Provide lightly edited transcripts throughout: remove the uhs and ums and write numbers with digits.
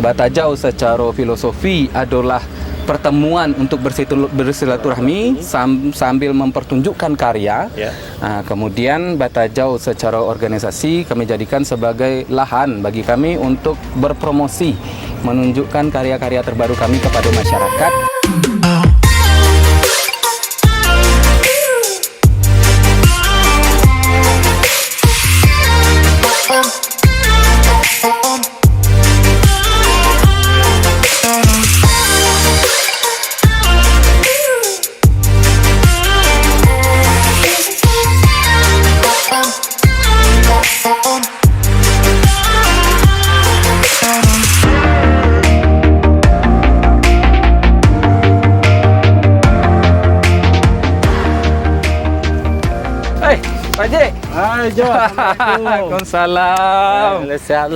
Batajau secara filosofi adalah pertemuan untuk bersilaturahmi sambil mempertunjukkan karya. Kemudian Batajau secara organisasi kami jadikan sebagai lahan bagi kami untuk berpromosi, menunjukkan karya-karya terbaru kami kepada masyarakat. Pak Haji. Hai Jo. Waalaikumsalam.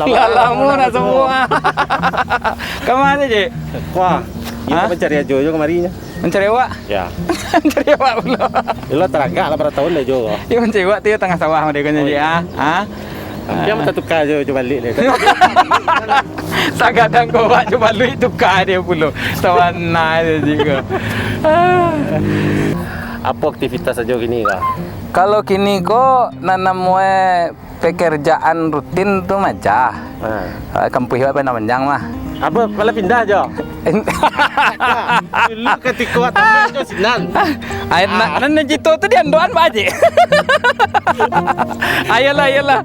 Lalamu nak semua. Kemana Ji? Wah, kita mencari Jo kemarinya. Mencari awak? Ya. Mencari awak pula. Lo teragak lah pada tahun dah Jo. Dia mencari awak tu tengah sawah sama dia kan Ji. Dia minta tukar Jo balik dia. Kadang kau buat cuba lu tukar dia pula. Tawana dia juga. Apa aktivitas Jo kini kah? Kalau kini kok nanam pekerjaan rutin tu macam kampung apa nama panjang mah. Apa malah pindah Jo? Dulu ketika awak tambah Jo sinan. Air nak jito tu dia doan Pak Haji. Ayolah.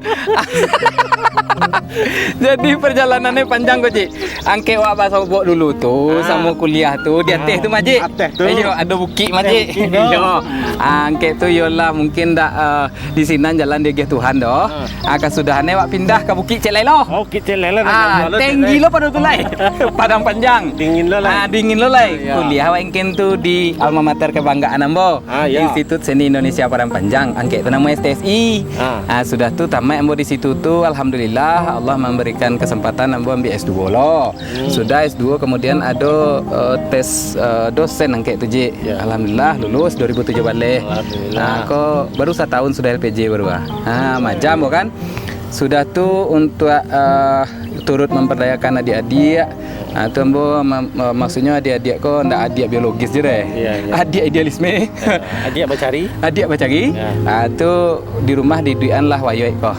Jadi perjalanannya panjang kok Cik. Angke wak bahasa bok dulu tu sama kuliah tu di atas tu Majik. Ayo ada bukit Majik. Yo. Angke tu yolah mungkin dak di sini jalan dia Tuhan doh. Kesudahannya wak pindah ke bukit Cek Lelo. Oh, Cek Lelo. Tinggi lo pada tu lai. Padang Panjang. Dingin lo lai. Dingin lo lai. Kuliah wak mungkin tu di alma mater kebanggaan ambo. Institut Seni Indonesia Padang Panjang. Angke tu namanya STSI. Sudah tu tamat ambo di situ tu alhamdulillah Allah memberikan kesempatan ambo ambil S2 lo. Sudah S2 kemudian ada tes dosen angke tu Ji. Alhamdulillah lulus 2007 balik. Nah, kok baru 1 tahun sudah LPJ baru macam kan. Sudah tu untuk turut memperdayakan adik-adik. Tu ambo maksudnya adik-adik kok ndak adik biologis je deh. Adik idealisme. Adik bacari. Adik bacari. Tu di rumah diduian lah wayoik kok.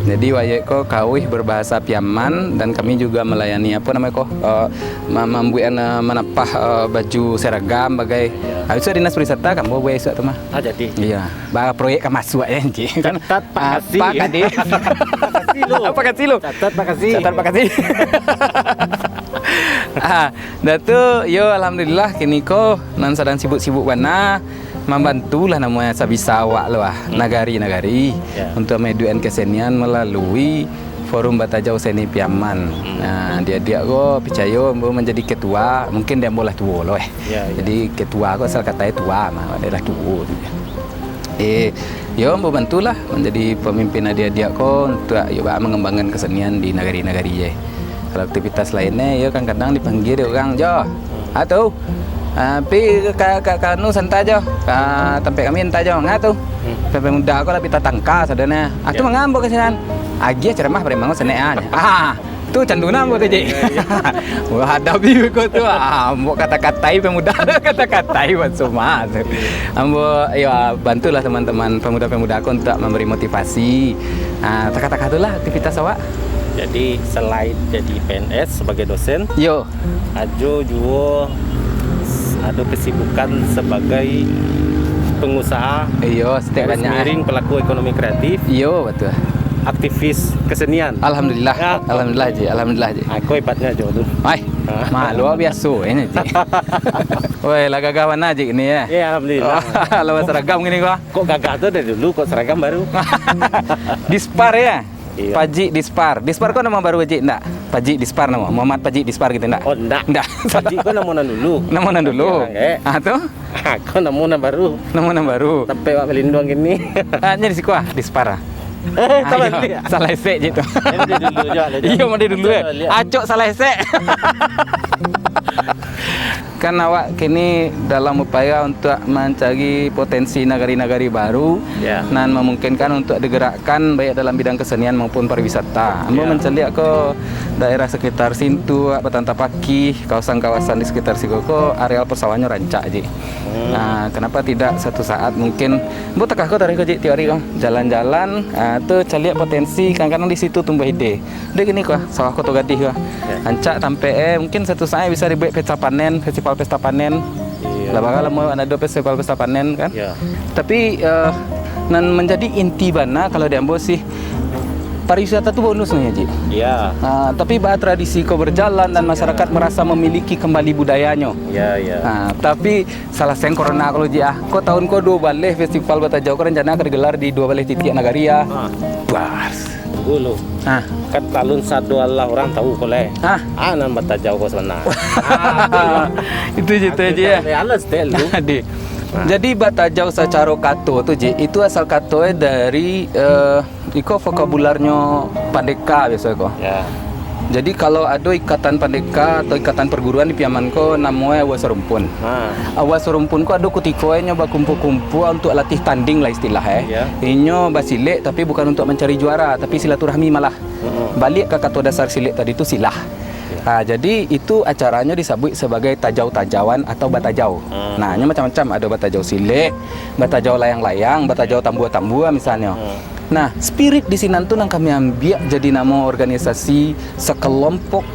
Jadi wayoik kok kawih berbahasa Piaman dan kami juga melayani apa namanya kok membuat menapah baju seragam bagai itu dinas pariwisata kamu buat isu tu mah. Jadi. Iya, bah proyek ke masuk ya Ji. Kan Pakasi. Pakasi lu. Apa kasih lu? Catat Pakasi. Catat Pakasi. Dah tu yo alhamdulillah kini ko nan sedang sibuk-sibuk wana membantulah namanya sabisa awak lo nagari-nagari untuk meduan kesenian melalui Forum Batajau Seni Piaman. Nah, dia ko percaya menjadi ketua, mungkin dia boleh tua loh. Jadi ketua ko asal katanya tua mah adalah tua. Yo membantulah menjadi pemimpin dia ko untuk mengembangkan kesenian di nagari-nagari ye. Kalau aktivitas lainnya ya kadang dipanggil orang Jo atau pi kanu santai Jo tempat kami entar Jo ngatu sampai muda aku tapi tatangka sadana atu mangambok kesinan agi ceramah bare mangun senean tu canduna ambo tu Ji. Wah hadapi ko tu ambo kata-katai pemuda kata-katai buat semua ambo ya bantulah teman-teman pemuda-pemuda aku untuk memberi motivasi kata-kata itulah aktivitas awak. Jadi selain jadi PNS sebagai dosen, Ajo juga ada kesibukan sebagai pengusaha, setiap banyak pelaku ekonomi kreatif, betul. Aktivis kesenian. Alhamdulillah, alhamdulillah Ji. Aku hebatnya Jo tu. Luar biasa ini Ji. Woi, lah gagah mana Ji ini ya? Ya alhamdulillah. Lawan seragam gini kok. Kok gagah tu dari dulu kok seragam baru? Dispar ya? Paji Dispar. Dispar kok nama baru Ji enggak? Paji Dispar nama. Muhammad Paji Dispar gitu enggak? Oh enggak. Paji kok nama dulu. Nama dulu. Tuh? Aku nama baru. Nama baru. Tapi wak pelindung gini. Nya di sikuah Dispar. Salah esek gitu. Dia dulu. Iya, mau dulu ya. Acok salah esek. Kan awak kini dalam upaya untuk mencari potensi nagari-nagari baru Ya. dan memungkinkan untuk digerakkan baik dalam bidang kesenian maupun pariwisata. Ambo Ya. menceliak ke daerah sekitar Sintu, Batantapaki, kawasan-kawasan di sekitar situ ko areal persawahannya rancak ji. Nah, kenapa tidak satu saat mungkin bu tekah ko tarik ji teori ko jalan-jalan tuh celiak potensi kadang-kadang di situ tumbuh ide. Udah gini kok sawah Koto Gadih kok. Rancak sampai mungkin satu saat bisa dibuat pesta panen, festival pesta panen. Iya. Lah bakal mau ada festival pesta panen kan. Ya. Tapi nan menjadi inti bana kalau di Ambo sih pariwisata itu bonus nih Ji. Iya. Tapi bah tradisi kau berjalan dan masyarakat merasa memiliki kembali budayanya. Iya, iya. Tapi salah seng corona kalau Ji kau tahun kau 2 balai festival Batajau kau rencana akan digelar di 2 balai titik Nagaria. Bas. Dulu. Kan talun satu Allah orang tahu koleh. Anan Batajau kau sana. Itu gitu aja ya. Alas tel lu. Jadi Batajau secara kato tuh Ji, itu asal katoe dari iko vokabularnya Pandeka biasa kok. Ya. Jadi kalau ada ikatan Pandeka atau ikatan perguruan di Piamanko namanya Awasarumpun. Awasarumpun ko ada kutikoe nyoba kumpul-kumpul untuk latih tanding lah istilahnya. Ya. Inyo basilek tapi bukan untuk mencari juara, tapi silaturahmi malah. Balik ke kato dasar silek tadi itu silah. Jadi itu acaranya disebut sebagai tajau-tajauan atau batajau. Nah, ini macam-macam, ada batajau silek, batajau layang-layang, batajau tambua-tambua misalnya. Nah, spirit di sini tuh yang kami ambil jadi nama organisasi sekelompok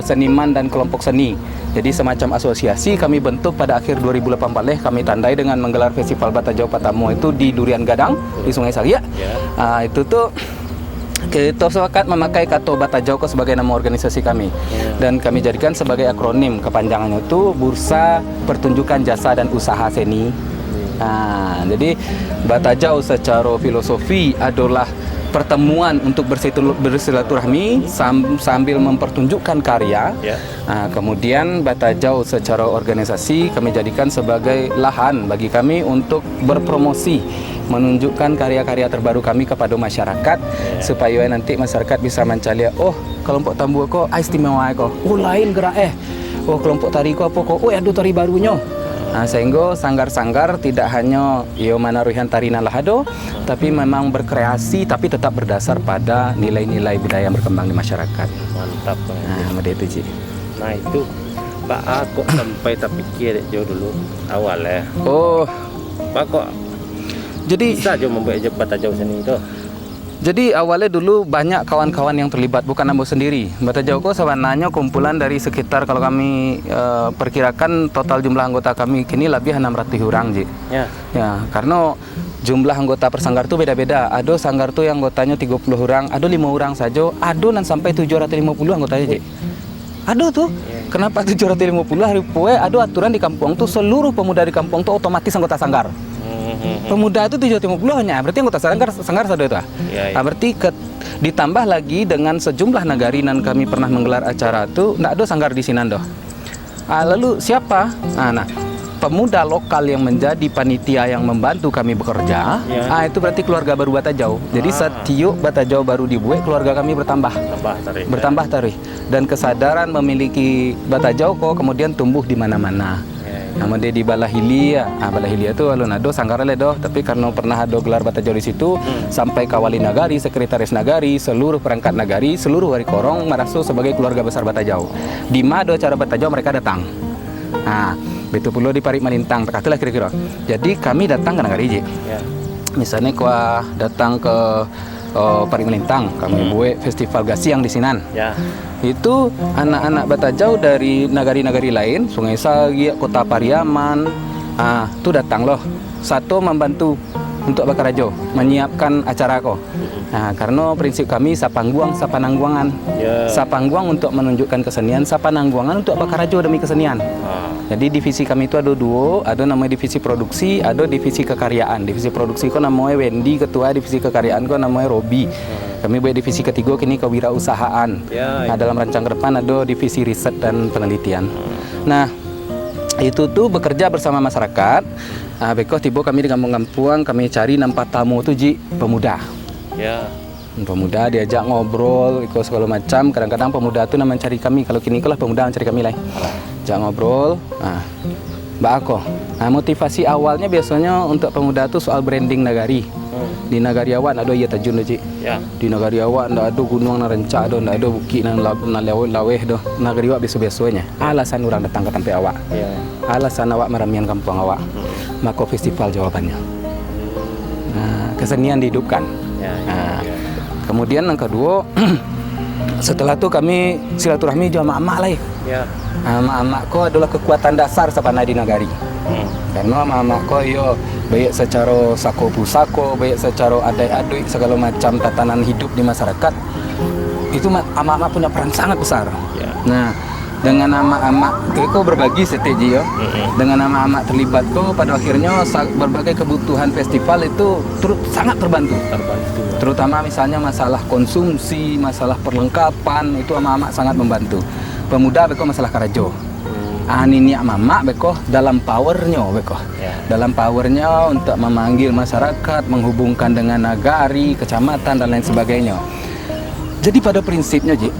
seniman dan kelompok seni. Jadi semacam asosiasi kami bentuk pada akhir 2018 kami tandai dengan menggelar festival Batajau Patamo itu di Durian Gadang di Sungai Saria. Itu tuh kita sepakat memakai kata Batajau sebagai nama organisasi kami dan kami jadikan sebagai akronim, kepanjangannya itu Bursa Pertunjukan Jasa dan Usaha Seni. Jadi Batajau secara filosofi adalah pertemuan untuk bersilaturahmi sambil mempertunjukkan karya. Kemudian Batajau secara organisasi kami jadikan sebagai lahan bagi kami untuk berpromosi, menunjukkan karya-karya terbaru kami kepada masyarakat supaya nanti masyarakat bisa mencari, oh kelompok Tambua kok istimewa kok, oh lain gerak oh kelompok tari kok apa kok, oh ada tari barunya. Sehingga sanggar-sanggar tidak hanya manaruhian tari nalahado, tapi memang berkreasi tapi tetap berdasar pada nilai-nilai budaya yang berkembang di masyarakat. Mantap. Model itu Ci. Nah itu Pak kok sampai tak pikir jauh dulu awalnya. Oh, Pak kok jadi bisa aja membuat Batajau seni itu. Jadi awalnya dulu banyak kawan-kawan yang terlibat, bukan Ambo sendiri. Batajau ko sebenarnya kumpulan dari sekitar kalau kami perkirakan total jumlah anggota kami kini lebih 600 orang Ji. Ya, karena jumlah anggota per sanggar itu beda-beda. Ada sanggar tuh yang anggotanya 30 orang, ada 5 orang saja, ada dan sampai 750 anggotanya Ji. Ada tuh. Kenapa 750 hari poe? Ada aturan di kampung tuh seluruh pemuda di kampung tuh otomatis anggota sanggar. Pemuda itu 750 hanya, berarti anggota sanggar satu itu. Berarti ditambah lagi dengan sejumlah nagari dan kami pernah menggelar acara itu, nggak ada sanggar di sini doh. Lalu siapa? Nah, pemuda lokal yang menjadi panitia yang membantu kami bekerja, itu berarti keluarga baru Batajau. Jadi setiap Batajau baru dibuat, keluarga kami bertambah tarikh. Dan kesadaran memiliki Batajau kok kemudian tumbuh di mana-mana. Kemudian di Balahili Balahili itu alun ado sanggar ledo, tapi karena pernah ada gelar Batajau di situ sampai kawali nagari, sekretaris nagari, seluruh perangkat nagari, seluruh wari korong merasa sebagai keluarga besar Batajau. Di mana acara Batajau mereka datang. Betul pula di Parik Malintang, terkatalah kira-kira. Jadi kami datang ke nagari Ji. Misalnya kuah datang ke Parik Malintang, kami buat festival gasiang di Sinan. Itu anak-anak Batajau dari nagari-nagari lain, Sungai Sagia, Kota Pariaman, itu datang loh. Satu membantu untuk Bakarajo menyiapkan acara ko. Karena prinsip kami sapangguang sapanangguangan. Sapangguang untuk menunjukkan kesenian, sapanangguangan untuk Bakarajo demi kesenian. Jadi divisi kami itu ada 2, ada namanya divisi produksi, ada divisi kekaryaan. Divisi produksi ko namanya Wendy, ketua divisi kekaryaan ko namanya Robi. Kami buat divisi ketiga kini kewirausahaan. Dalam rancang ke depan ada divisi riset dan penelitian. Nah, itu tuh bekerja bersama masyarakat. Beko tiba kami di kampung-kampung, kami cari 4 tamu tuh Ji, pemuda. Pemuda diajak ngobrol, ikut segala macam. Kadang-kadang pemuda itu namanya cari kami. Kalau kini lah pemuda mencari kami lah. ajak ngobrol. Mbak Ako, motivasi awalnya biasanya untuk pemuda tuh soal branding nagari. Di nagari awak ndak ada iya tajun do, Cik. Ya. Di nagari awak ndak ada gunung nan rencak do, ndak ada bukit nan laweh do. Nagari awak biasa-biasanya. Alasan orang datang ke tempat awak. Ya. Alasan awak meramian kampung awak. Maka festival jawabannya. Kesenian dihidupkan. Ya. Kemudian yang kedua, setelah itu kami silaturahmi sama emak lah. Ya. Emak ko adalah kekuatan dasar sabana di nagari. Karena emak ko yo baik secara sako pusako, baik secara adai-adui segala macam tatanan hidup di masyarakat, itu emak punya peran sangat besar. Ya. Nah, dengan emak ko berbagi strategi yo. Dengan emak terlibat ko pada akhirnya berbagai kebutuhan festival itu sangat terbantu. Terutama misalnya masalah konsumsi, masalah perlengkapan, itu emak sangat membantu. Pemuda beko masalah karajo. Ini mama beko dalam powernya beko. Ya. Dalam powernya untuk memanggil masyarakat, menghubungkan dengan nagari, kecamatan dan lain sebagainya. Jadi pada prinsipnya Ji,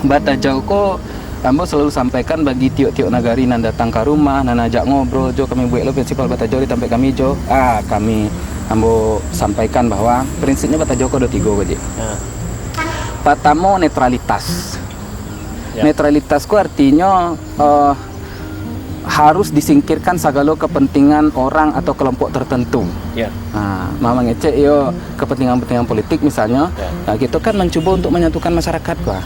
Bata Jau ko ambo selalu sampaikan bagi tiok-tiok nagari nan datang ke rumah, nan ajak ngobrol, Jo kami buat lo festival Bata Jau di tempat kami Jo. Kami ambo sampaikan bahwa prinsipnya Bata Jau ko ada 3 Ji. Ya. Pertama netralitas. Ya. Netralitasku artinya harus disingkirkan segala kepentingan orang atau kelompok tertentu. Ya. Mama ngecek yo kepentingan-kepentingan politik misalnya. Ya. Nah, gitu kan mencoba untuk menyatukan masyarakat gua.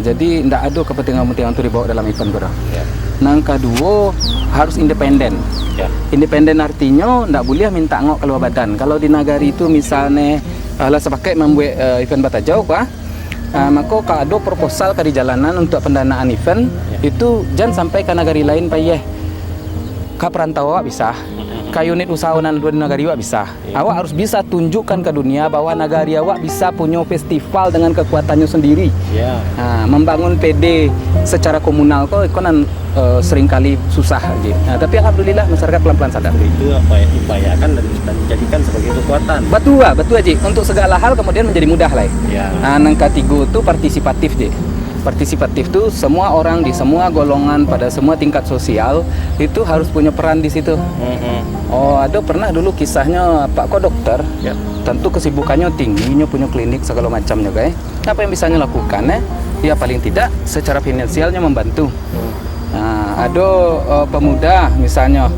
Jadi tidak ada kepentingan-kepentingan itu dibawa dalam event gua. Ya. Yang kedua harus independen. Ya. Independen artinya tidak boleh minta ngok keluar badan. Kalau di nagari itu misalnya sepakai membuat event Bata Jau maka kalau ada proposal ke di jalanan untuk pendanaan event itu jangan sampai ke nagari lain payah. Ke perantau awak bisa, ke unit usaha nan di nagari awak bisa. Awak harus bisa tunjukkan ke dunia bahwa nagari awak bisa punya festival dengan kekuatannya sendiri. Ya. Membangun PD secara komunal kok ikonan seringkali susah aja. Tapi alhamdulillah masyarakat pelan-pelan sadar. Itu apa ya, diupayakan dan dijadikan sebagai kekuatan. Betul aja. Untuk segala hal kemudian menjadi mudah lah. Ya. Yang ketiga itu partisipatif je. Partisipatif itu semua orang di semua golongan pada semua tingkat sosial itu harus punya peran di situ. Ada pernah dulu kisahnya Pak Ko dokter. Ya. Tentu kesibukannya tinggi, punya klinik segala macamnya guys. Apa yang bisa lakukan ya paling tidak secara finansialnya membantu. Ada pemuda misalnya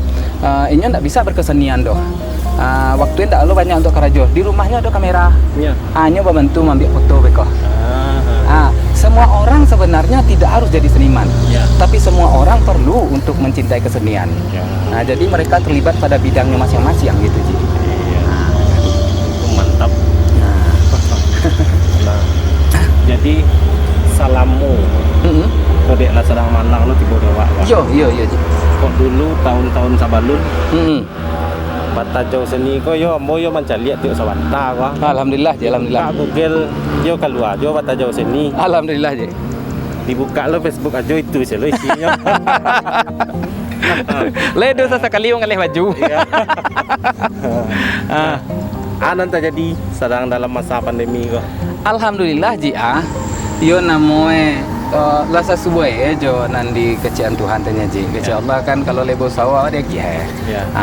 ini tidak bisa berkesenian doh. Waktunya tidak banyak untuk karajo. Di rumahnya ada kamera. Ya. Hanya membantu mengambil foto beko. Semua orang sebenarnya tidak harus jadi seniman. Ya. Tapi semua orang perlu untuk mencintai kesenian. Ya. Jadi mereka terlibat pada bidangnya masing-masing gitu Ji. Iya. Itu mantap. Nah, jadi salamu. Kodek lah serang Malang lu tiba dewa. Iya Ji. Kok dulu tahun-tahun sabalun. Bata Jau seni ko yo ambo yo mencari lihat tiok sawanta ko. Alhamdulillah Ji, alhamdulillah. Google yo keluar jo Bata Jau seni. Alhamdulillah Ji. Dibuka lo Facebook aja itu sih lo isinya. Ledo sesekali ngalih baju. Nanti jadi sedang dalam masa pandemi ko. Alhamdulillah Ji yo namanya lasa subuh jo nandi kecian Tuhan tanya Ji. Kecian Allah kan kalau lebo sawah dia kia.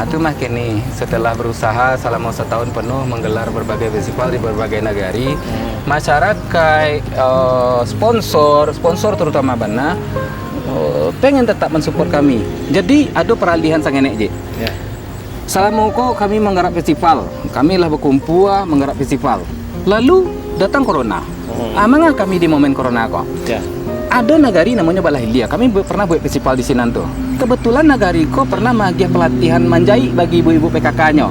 Itu mah kini setelah berusaha selama setahun penuh menggelar berbagai festival di berbagai nagari, masyarakat sponsor terutama Bana pengen tetap mensupport kami. Jadi ada peralihan sangenek Ji. Selama kami menggarap festival, kami lah berkumpul menggarap festival. Lalu datang corona. Mangga kami di momen corona kok. Ada nagari namanya Balahilia. Kami pernah buat festival di sini tuh. Kebetulan nagariko pernah magiah pelatihan manjai bagi ibu-ibu PKK-nya.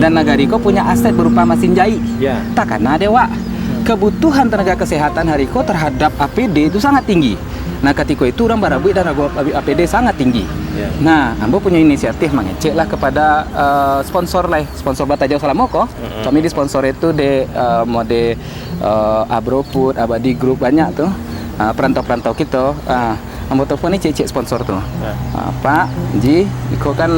Dan nagariko punya aset berupa mesin jahit. Tak karena dewa. Kebutuhan tenaga kesehatan hariko terhadap APD itu sangat tinggi. Nah ketika itu orang barabu dan APD sangat tinggi. Nah, ambo punya inisiatif mengecek lah kepada sponsor Bata Jau Salamoko. Kami di sponsor itu de mode Abrofut, Abadi Group banyak tuh. Perantau-perantau kita, ambo telepon ni cek sponsor tuh. Pak, Ji, iko kan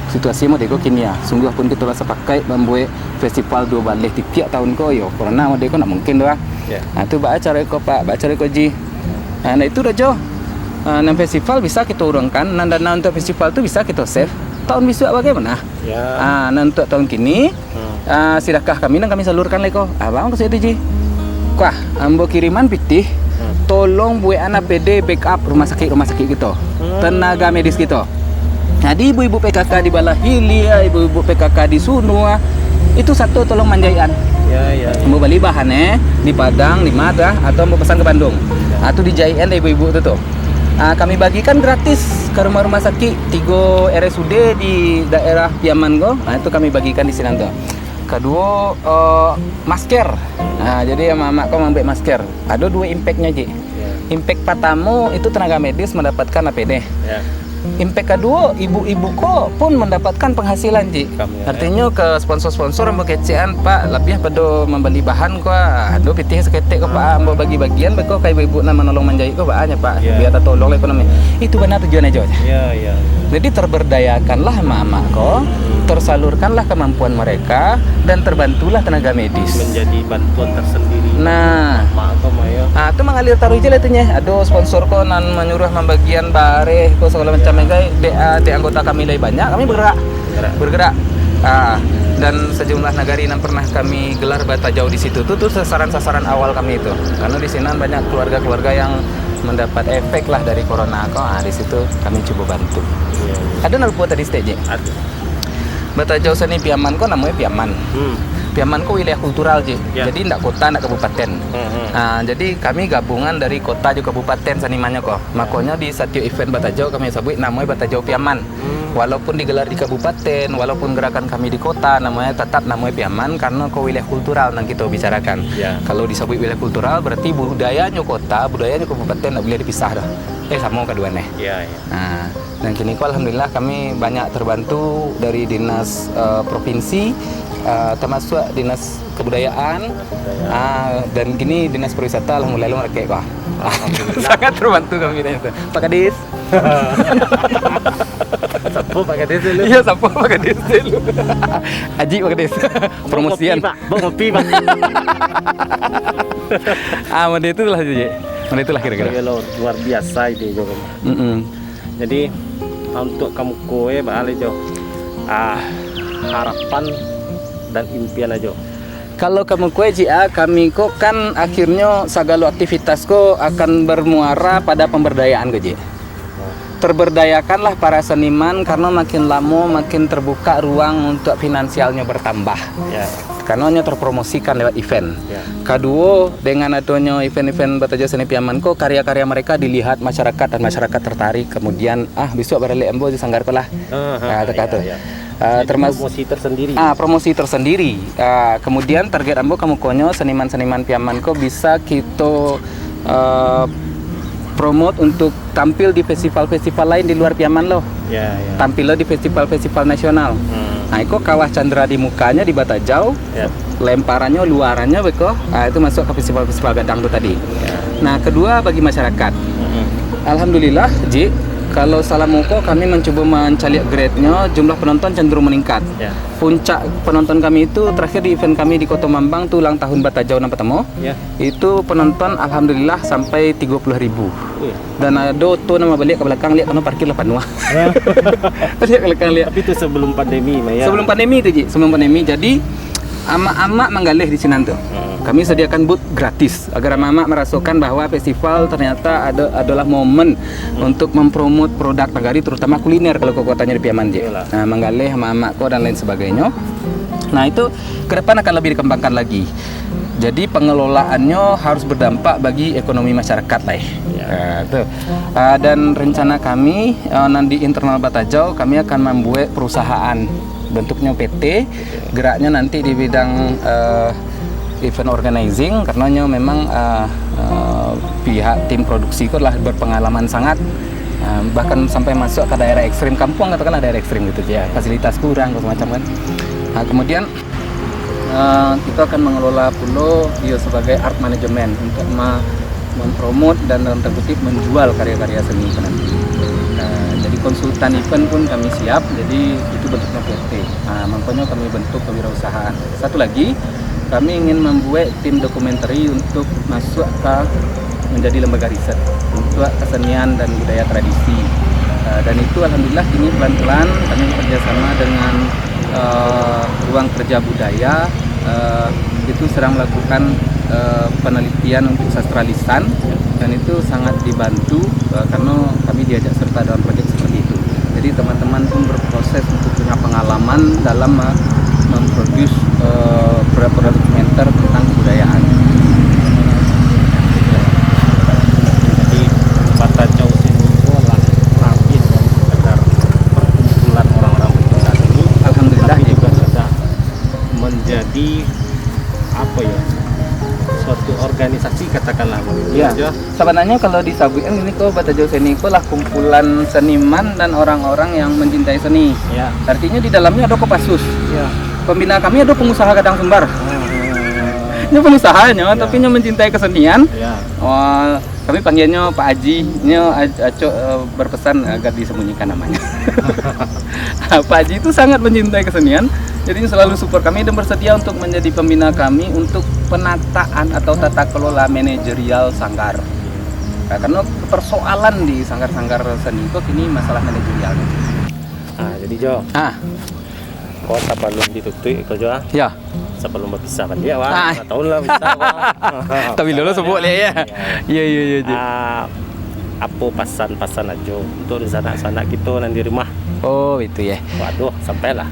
situasi mode iko kini ya. Sungguh pun kita rasa pakai membuat festival 2 balik tiap tahun ko yo. Corona mode iko nak mungkin doa. Nah tu baca cara iko Pak, baca cara iko Ji. Nah itu dah Jo. Nang festival bisa kita urungkan, nang dana untuk festival itu bisa kita save. Tahun besok bagaimana? Ya. Nah untuk tahun kini, sidakah kami kami salurkan leko. Abang ke situ ji. Wah, ambo kiriman pitih. Tolong buat anak PD backup rumah sakit gitu. Tenaga medis gitu. Jadi ibu-ibu PKK di Balahilia, ibu-ibu PKK di Sunua, itu satu tolong manjaian. Ya. Mau beli bahannya di Padang, di Madah, atau mau pesan ke Bandung, atau di Jaian ibu-ibu itu tuh. Kami bagikan gratis ke rumah-rumah sakit 3 RSUD di daerah Piaman go. Itu kami bagikan di sini tuh. Kedua masker. Jadi mama kau ambil masker. Ada 2 impactnya ji. Impact pertama itu tenaga medis mendapatkan APD. Impact kedua, ibu-ibu kok pun mendapatkan penghasilan ji. Artinya ke sponsor-sponsor yang kecean Pak lebih pada membeli bahan kok. Aduh pitih seketik kok Pak mau bagi bagian kok kayak ibu nama nolong menjahit kok Pak Pak. Biar tak tolong ekonomi. Itu benar tujuannya aja. Ya. Jadi terberdayakanlah mama kok, tersalurkanlah kemampuan mereka dan terbantulah tenaga medis. Menjadi bantuan tersendiri. Nah, itu mengalir taruh aja itunya. Aduh sponsor kok nan menyuruh membagian bare kok segala macam guys. De anggota kami lebih banyak, kami bergerak. Dan sejumlah nagari yang pernah kami gelar Batajau di situ tuh sasaran-sasaran awal kami itu. Karena di sini banyak keluarga-keluarga yang mendapat efek lah dari corona kok. Di situ kami coba bantu. Ada nalpo tadi stage? Ada. Batajau seni Piaman kok namanya Piaman. Piaman kok wilayah kultural ji. Jadi ndak kota ndak kabupaten. Jadi kami gabungan dari kota juga kabupaten senimannya kok. Makanya di setiap event Batajau kami sebut namanya Batajau Piaman. Walaupun digelar di kabupaten, walaupun gerakan kami di kota namanya tetap namanya Piaman karena kok wilayah kultural yang kita bicarakan. Kalau disebut wilayah kultural berarti budayanya kota, budayanya kabupaten ndak boleh dipisah dah. Sama keduanya. Dan kini kok alhamdulillah kami banyak terbantu dari dinas provinsi, termasuk dinas kebudayaan, dan kini dinas pariwisata alhamdulillah mereka sangat terbantu kami dari itu. Pak Kadis. Sapu Pak Kadis dulu. Iya sapu Pak Kadis dulu. Haji Pak Kadis. Promosian. Ngopi Pak. Mana itulah Ji. Mana itulah kira-kira. Luar biasa ini Jo. Jadi untuk kamu kowe balik Jo. Harapan dan impian aja. Kalau kamu kue JA, kami kok kan akhirnya segala aktivitas kok akan bermuara pada pemberdayaan gaji. Terberdayakanlah para seniman karena makin lama makin terbuka ruang untuk finansialnya bertambah. Karena hanya terpromosikan lewat event. Kedua, dengan adanya event-event Batajau Seni Piaman kok karya-karya mereka dilihat masyarakat dan masyarakat tertarik. Kemudian besok barale ambo di sanggar lah. Kata-kata. Termasuk promosi tersendiri. Kemudian target ambo kamu konyo seniman-seniman Piaman kok bisa kita promote untuk tampil di festival-festival lain di luar Piaman loh. Tampil di festival-festival nasional. Nah, itu kawah candra di mukanya di Batajau. Lemparannya luarannya beko. Itu masuk ke festival-festival gadang itu tadi. Nah, kedua bagi masyarakat. Alhamdulillah, Ji, kalau Salamoko kami mencoba mencari grade-nya, jumlah penonton cenderung meningkat. Puncak penonton kami itu terakhir di event kami di Kota Mambang tuh ulang tahun Batajau yang pertama. Itu penonton alhamdulillah sampai 30.000. Dan ada tuh nama balik ke belakang lihat karena parkir lah penuh. Lihat ke belakang lihat. Tapi itu sebelum pandemi, Maya. Sebelum pandemi itu Ji, sebelum pandemi. Jadi ama-ama menggalih di sini tuh. Kami sediakan booth gratis agar ama-ama merasakan bahwa festival ternyata adalah momen untuk mempromot produk nagari terutama kuliner kalau kekuatannya di Piaman Ji. Nah, menggalih ama-ama kok dan lain sebagainya. Nah, itu ke depan akan lebih dikembangkan lagi. Jadi pengelolaannya harus berdampak bagi ekonomi masyarakat lah. Dan rencana kami nanti internal Batajau kami akan membuat perusahaan bentuknya PT, geraknya nanti di bidang event organizing karenanya memang pihak tim produksi itu lah berpengalaman sangat bahkan sampai masuk ke daerah ekstrim kampung katakanlah daerah ekstrim gitu ya, fasilitas kurang macam kan. Nah, kemudian kita akan mengelola pulau dia sebagai art management untuk mempromot dan dalam tanda kutip menjual karya-karya seni nanti. Jadi konsultan event pun kami siap, jadi itu bentuknya PT. Makanya kami bentuk kewirausahaan. Satu lagi, kami ingin membuat tim dokumenter untuk masuk ke menjadi lembaga riset untuk kesenian dan budaya tradisi. Dan itu alhamdulillah kini pelan-pelan kami bekerjasama dengan ruang kerja budaya itu sedang melakukan penelitian untuk sastra lisan, dan itu sangat dibantu karena kami diajak serta dalam proyek seperti itu. Jadi teman-teman pun berproses untuk punya pengalaman dalam memproduksi produk-produk dokumenter tentang kebudayaan. Jadi Bata Jau sini itu lah lebih dari sekedar perkumpulan orang-orang berkota ini. Alhamdulillah Tapi ya. juga sudah menjadi apa ya, suatu organisasi katakanlah begitu. Ya, Jo. sebenarnya kalau di Sabuin ini kok Bata Jau Seni itu lah kumpulan seniman dan orang-orang yang mencintai seni. Ya. Artinya di dalamnya ada Kopassus. Ya. Pembina kami ada pengusaha Kadang Sumbar. Ini pengusahanya, tapi nya mencintai kesenian. Ya. Oh, kami panggilnya Pak Haji. Ini Aco berpesan agar disembunyikan namanya. Pak Haji itu sangat mencintai kesenian, jadi selalu support kami dan bersedia untuk menjadi pembina kami untuk penataan atau tata kelola manajerial sanggar. Nah, karena persoalan di sanggar-sanggar seni itu kini masalah manajerial. Nah, jadi Jo, kau sebelum ditutup kau Jo, Ya. sebelum berpisah kan dia wah, Ah. 2 tahun lah bisa wah. Tapi dulu sebut dia ya. Iya iya iya. Apa pesan-pesan aja untuk sanak-sanak kita nanti di rumah. Oh itu ya. Waduh, sampailah.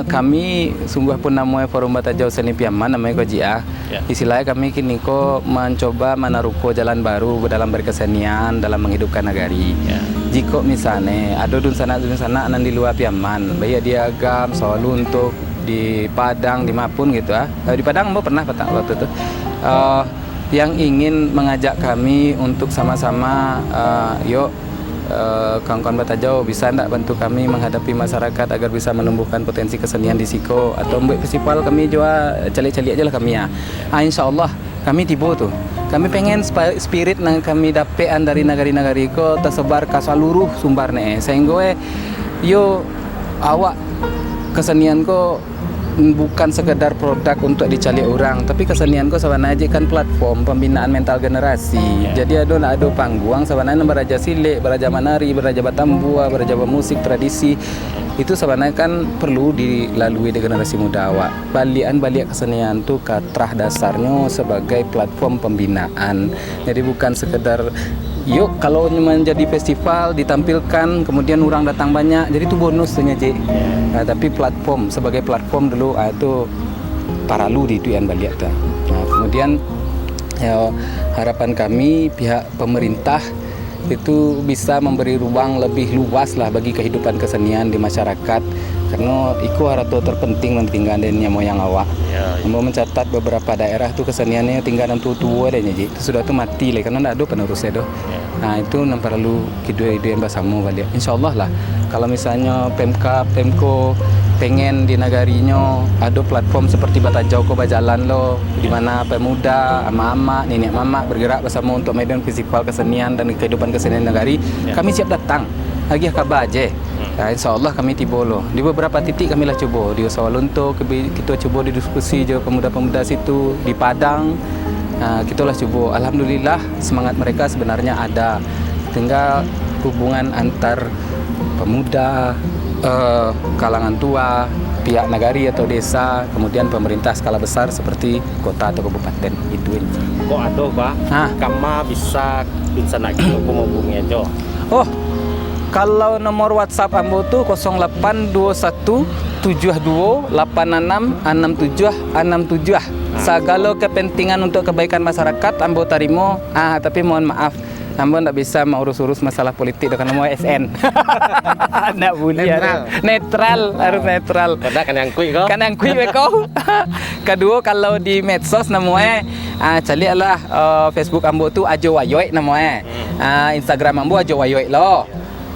Kami sungguh pun namanya Forum Bata Jau Seni Piaman namanya Koja. Ya. Istilahnya kami kini kok mencoba menaruhko jalan baru dalam berkesenian, dalam menghidupkan nagari. Ya. Jika misalnya ada dun sana nan di luar Piaman, baik di Agam, Solo untuk di Padang, di Mapun gitu di Padang mau pernah petang waktu itu. Yang ingin mengajak kami untuk sama-sama yuk kawan-kawan Bata Jau bisa ndak bantu kami menghadapi masyarakat agar bisa menumbuhkan potensi kesenian di Siko, atau buat festival kami juga calik-calik aja lah kami ya. Insya Allah kami tiba tuh. Kami pengen spirit yang kami dapetan dari nagari-nagari ko tersebar ke seluruh Sumbar nih. Sehingga yo awak kesenian ko bukan sekedar produk untuk dicari orang, tapi kesenian kok sebenarnya kan platform pembinaan mental generasi. Jadi ada panggung sebenarnya beraja silik, beraja manari, beraja batambua, beraja musik tradisi. Itu sebenarnya kan perlu dilalui di generasi muda awak. Balian kesenian tuh katrah dasarnya sebagai platform pembinaan. Jadi bukan sekedar yuk kalau menjadi festival ditampilkan kemudian orang datang banyak, jadi itu bonus tuh Cik. Tapi platform sebagai platform dulu itu paralu di Tuan Baliak tuh. Kemudian ya, harapan kami pihak pemerintah itu bisa memberi ruang lebih luas lah bagi kehidupan kesenian di masyarakat, karena itu harato terpenting tinggal dan moyang awak. Mau mencatat beberapa daerah tuh keseniannya tinggal dalam tua deh Ji. Itu sudah tuh mati lah karena tidak ada penerusnya doh. Nah itu yang perlu kita yang bersama balik. Insyaallah lah kalau misalnya Pemko pengen di nagarinya ada platform seperti Bata Jau ko berjalan lo, di mana pemuda, ama-ama, nenek mama bergerak bersama untuk medan festival kesenian dan kehidupan kesenian nagari. Kami siap datang. Lagi kabar aja. Insya Allah kami tiba lo. Di beberapa titik kami lah coba di Sawalunto, kita coba didiskusi je pemuda-pemuda situ di Padang. Kita lah coba. Alhamdulillah semangat mereka sebenarnya ada. Tinggal hubungan antar pemuda, kalangan tua, pihak nagari atau desa, kemudian pemerintah skala besar seperti kota atau kabupaten itu aja. Kok ada Pak? Kama bisa nak kita menghubungi aja. Oh, kalau nomor WhatsApp ambo tuh 0821 72 86 67 67. Segala kepentingan untuk kebaikan masyarakat ambo tarimo. Tapi mohon maaf, ambo ndak bisa mengurus-urus masalah politik dengan nomor SN. Ndak boleh. Netral, harus netral. Karena kan yang kui kau. Kan yang kui kau. Kedua kalau di medsos namanya cari lah Facebook ambo tuh Ajo Wayoy namanya. Instagram ambo Ajo Wayoy lo.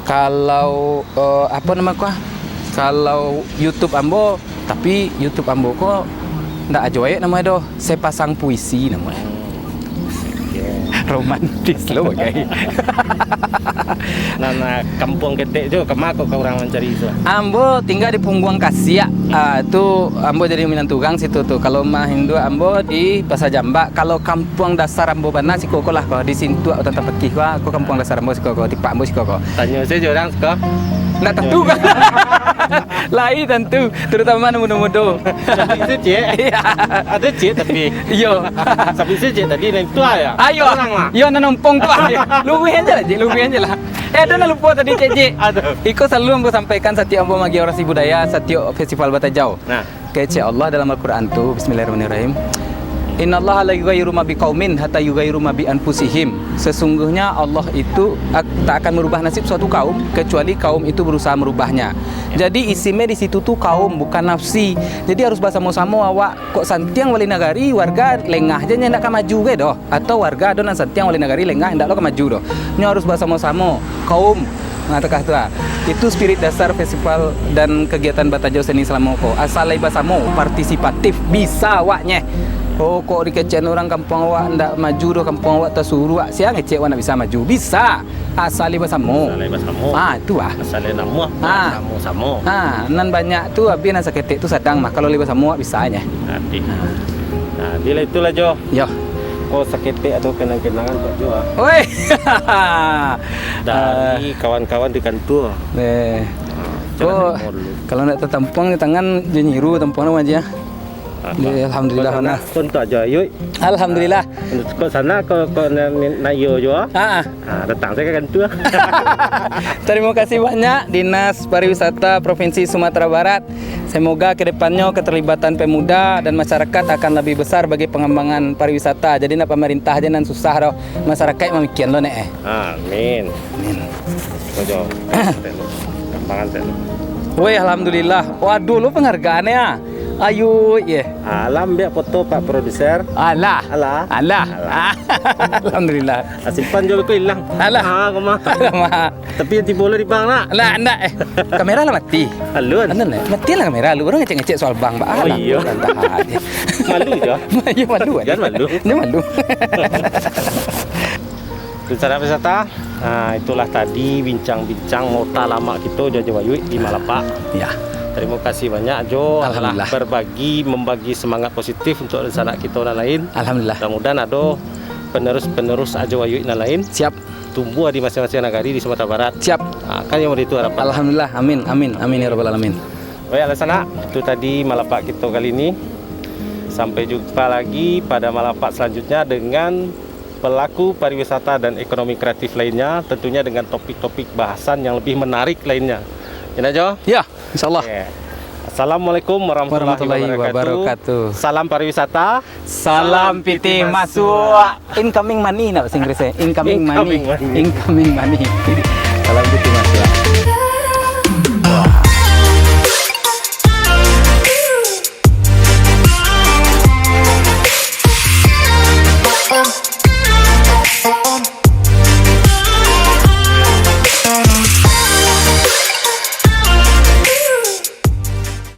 Kalau apa nama kau? Kalau YouTube ambo, tapi YouTube ambo kok ndak Ajo Wayoy namanya doh. Sepasang puisi namanya. Romantis lo bagai. Nah, kampung ketek jo kemana kok kau orang mencari itu? Ambo tinggal di Pungguang Kasia. Itu Ambo jadi minantugang situ tuh. Kalau mah Hindu Ambo di Pasar Jamba. Kalau kampung dasar Ambo bana si koko lah kok di Sintu atau Tata Pekih kok kampung dasar Ambo si koko, tipak Ambo si koko. Tanya saja orang suka. Nggak tentu kan? Lain tentu, terutama muda-muda. Tapi itu cek. Iya. Ada cek tapi. Yo. Tapi itu cek tadi yang tua ya. Ayo, Orang lah. yo nanumpong tuh aja. Lupain aja lah, Cik, lupain aja lah. Ada lupa tadi Cik. Aduh. Iko selalu Ambo sampaikan setiap Ambo magi orasi budaya, setiap festival Batajau. Nah, Kece Allah dalam Al-Quran tuh, Bismillahirrahmanirrahim. Innallaha la yughayyiru ma biqaumin hatta yughayyiru ma bi anfusihim. Sesungguhnya Allah itu tak akan merubah nasib suatu kaum kecuali kaum itu berusaha merubahnya. Jadi isimnya di situ tuh kaum bukan nafsi. Jadi harus bersama-sama awak kok santiang wali nagari warga lengah aja ndak ka maju ge doh atau warga adonan santiang wali nagari lengah ndak lo ka maju doh. Nya harus bersama-sama kaum ngatakah tuh itu spirit dasar festival dan kegiatan Batajau Seni Selamoko asal basamo partisipatif bisa awaknya. Oh kok dikecen orang kampung awak ndak maju doh kampung awak tersuruh awak siang ngecek awak ndak bisa maju bisa asal basamo. Asal basamo. Itu Asal namu. Namu samo. Nan banyak tuh abi nan saketek tuh sedang mah kalau basamo bisa aja. Nanti. Nah, bila itulah Jo. Yo. Kau sakit atau kenang-kenangan buat Jo. Woi. Dari kawan-kawan di kantor. Kok kalau nak tertampung di tangan jenyiru tampung aja. Alhamdulillah mana. Kontak aja yuk. Alhamdulillah. Kau sana kau nak yo Jo. Datang saya ke kantor. Terima kasih banyak Dinas Pariwisata Provinsi Sumatera Barat. Semoga kedepannya keterlibatan pemuda dan masyarakat akan lebih besar bagi pengembangan pariwisata. Jadi nak pemerintah aja nan susah doh. Masyarakat memikian lo nek. Amin. Amin. Jo. Kembangan saya. Woi alhamdulillah. Waduh lo penghargaannya ya. Ayo ye. Alam biar foto Pak Produser. Alah. Alah. Alhamdulillah. Simpan jo aku hilang. Alah. Kemana? Tapi nanti boleh di bang nak. Lah anda kamera lah mati. Halun. Anda mati lah kamera lu orang ngecek soal bang bah. Oh iya. Malu jo. Iya malu. Jangan malu. Dia malu. Rencana wisata. Nah, itulah tadi bincang-bincang mota lama kita Jo Wayu di Malapa. Ya. Terima kasih banyak Jo. Alhamdulillah. Membagi semangat positif untuk rencana kita dan lain. Alhamdulillah. Mudah-mudahan ada penerus Ajo Wayu dan lain. Siap. Tumbuh di masing-masing nagari di Sumatera Barat. Siap. Kan yang itu harapan. Alhamdulillah. Amin ya rabbal alamin. Baik Alasana, itu tadi Malapak kita kali ini. Sampai jumpa lagi pada Malapak selanjutnya dengan pelaku pariwisata dan ekonomi kreatif lainnya, tentunya dengan topik-topik bahasan yang lebih menarik lainnya. Ya Jo? Ya, insyaallah. Okay. Assalamualaikum warahmatullahi wabarakatuh. Salam pariwisata. Salam piti masuk. Incoming money nak bahasa Inggrisnya. Incoming money. Salam piti masuk.